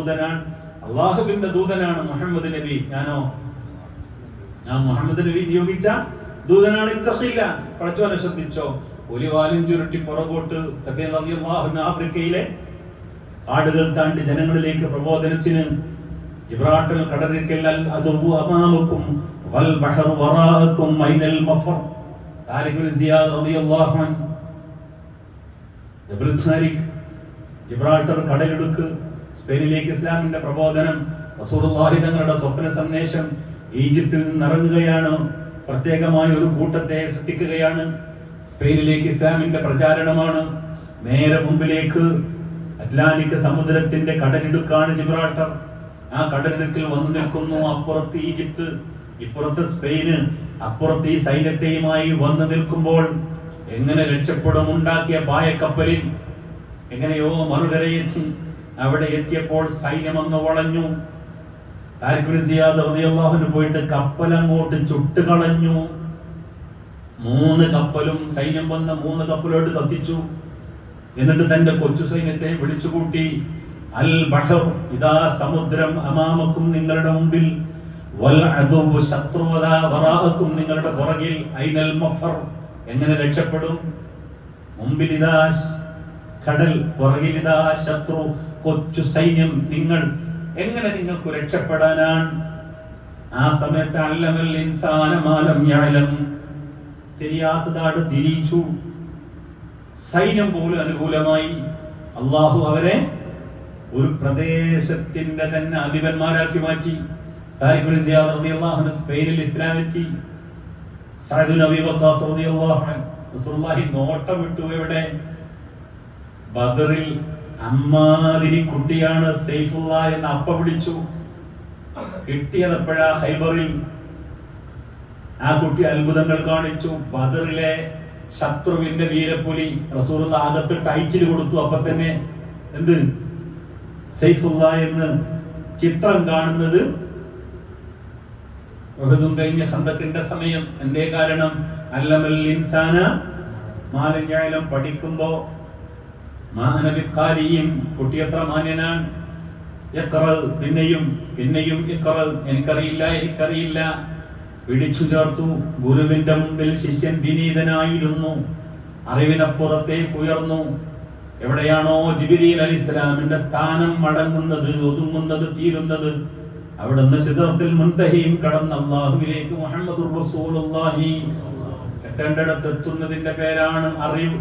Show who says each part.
Speaker 1: ദൂതനാണ്, അള്ളാഹുവിന്റെ ദൂതനാണ് മുഹമ്മദ് നബി. ഞാൻ മുഹമ്മദ് നബി നിയോഗിച്ച ദൂതനാണ്. ഇത്തഖില്ല, പടച്ചോനെ ശ്രദ്ധിച്ചോ. ഒരു വാലും ചുരുട്ടി പുറകോട്ട് സഫീൻ റളിയല്ലാഹു അൻഹു ആഫ്രിക്കയിലെ കാടുകൾ താണ്ടി ജനങ്ങളിലേക്ക് പ്രബോധനത്തിന് ജിബ്രാട്ടൽ കടലിക്കൽ അദുവു അമാമക്കും വൽ ബഹറു വറാഅക്കും ഐനൽ മഫർ. താരിഖുൽ സിയാദ് റളിയല്ലാഹു അൻഹു ജബൽ താരിഖ്, ജിബ്രാട്ടർ കടലിടുക്ക്, സ്പെയിനിലേക്ക് ഇസ്ലാമിന്റെ പ്രബോധനം. റസൂലുള്ളാഹി തങ്ങളുടെ സ്വപ്ന സന്ദേശം ഈജിപ്തിൽ നിന്ന് ഇറങ്ങുകയാണ്, പ്രത്യേകമായ ഒരു കൂട്ടത്തെ സൃഷ്ടിക്കുകയാണ്. സ്പെയിനിലേക്ക് ഇസ്ലാമിന്റെ പ്രചാരണമാണ്. നേരെ മുമ്പിലേക്ക് അറ്റ്ലാന്റിക് സമുദ്രത്തിന്റെ കടലിടുക്കാണ് ജിബ്രാൾട്ടർ. ആ കടലിടുക്കിൽ വന്നു നിൽക്കുന്നു. അപ്പുറത്ത് ഈജിപ്ത്, ഇപ്പുറത്ത് സ്പെയിന്, അപ്പുറത്ത് ഈ സൈന്യത്തെയുമായി വന്നു നിൽക്കുമ്പോൾ എങ്ങനെ രക്ഷപ്പെടും? ഉണ്ടാക്കിയ പായക്കപ്പലിൽ എങ്ങനെയോ മറുകരയെത്തി. അവിടെ എത്തിയപ്പോൾ സൈന്യം അങ്ങ് വളഞ്ഞു. താരിഖുൽ സിയാദ് റളിയല്ലാഹു അൻഹു പോയിട്ട് കപ്പൽ അങ്ങോട്ട് ചുട്ടുകളഞ്ഞു. 3 കപ്പലും സൈന്യം വന്ന 3 കപ്പലോട്ട് കത്തിച്ചു. എന്നിട്ട് തന്റെ കൊച്ചു സൈന്യത്തെ വിളിച്ചുകൂട്ടി. അൽ ബഹർ, ഇതാ സമുദ്രം, അമാമക്കും നിങ്ങളുടെ മുമ്പിൽ, വൽ അദുവു ശത്രുവദാ വറാഅക്കും നിങ്ങളുടെ പുറകിൽ, ഐനൽ മഫർ എങ്ങനെ രക്ഷപ്പെടും? മുമ്പിൽ ഇതാ കടൽ, പുറകിൽ ഇതാ ശത്രു, കൊച്ചു സൈന്യം. നിങ്ങൾ എങ്ങനെ നിങ്ങൾക്ക് രക്ഷപ്പെടാനാണ്? ആ സമയത്ത് അല്ലമൽ ഇൻസാന മാലം യഅലം, തിരിയാത്തതാട് തിരിച്ചു. സൈന്യം പോലും അനുകൂലമായി. അള്ളാഹു അവരെ ഒരു പ്രദേശത്തിന്റെ തന്നെ അധിപന്മാരാക്കി മാറ്റി. താരിഖുൽ സിയാദ് റളിയല്ലാഹു അൻഹു സ്പെയിനിൽ ഇസ്ലാമെത്തി. സഅദ് ബിൻ അബീ വഖാസ് റളിയല്ലാഹു അൻഹു റസൂലുള്ളാഹി നോട്ടം വിട്ടു. എവിടെ? ബദറിൽ അമ്മാതിരി കുട്ടിയാണ് സൈഫുള്ള എന്ന് അപ്പ വിളിച്ചു. കിട്ടിയതെപ്പോഴാ? ഖൈബറിൽ. ആ കുട്ടി അത്ഭുതങ്ങൾ കാണിച്ചു. ബദറിലെ ശത്രുവിന്റെ വീരപ്പുലി റസൂലുള്ള അകത്തിട്ട് അയച്ചിൽ കൊടുത്തു. അപ്പൊ തന്നെ എന്ത്? സൈഫുള്ള എന്ന് ചിത്രം കാണുന്നത് ഉഹദും കഴിഞ്ഞ ഖന്തക്കിന്റെ സമയം. എന്തേ കാരണം? അല്ലമൽ ഇൻസാന മാലം യഅലം പഠിക്കുമ്പോ കുട്ടി എത്ര മാന്യനാണ്. പിന്നെയും എനിക്കറിയില്ല. പിടിച്ചു ചേർത്തു. ഗുരുവിന്റെ മുമ്പിൽ ശിഷ്യൻ വിനീതനായിരുന്നു. അറിവിനപ്പുറത്തേക്ക് ഉയർന്നു. എവിടെയാണോ ജിബ്രീൽ അലൈഹിസ്സലാമിന്റെ സ്ഥാനം മടങ്ങുന്നത്, ഒതുങ്ങുന്നത്, തീരുന്നത്, അവിടുന്ന് സിദ്റത്തുൽ മുൻതഹിയും കടന്ന് അല്ലാഹുവിലേക്ക് മുഹമ്മദുർ റസൂലുള്ളാഹി എത്തേണ്ടിടത്ത് എത്തുന്നതിന്റെ പേരാണ് അറിവ്.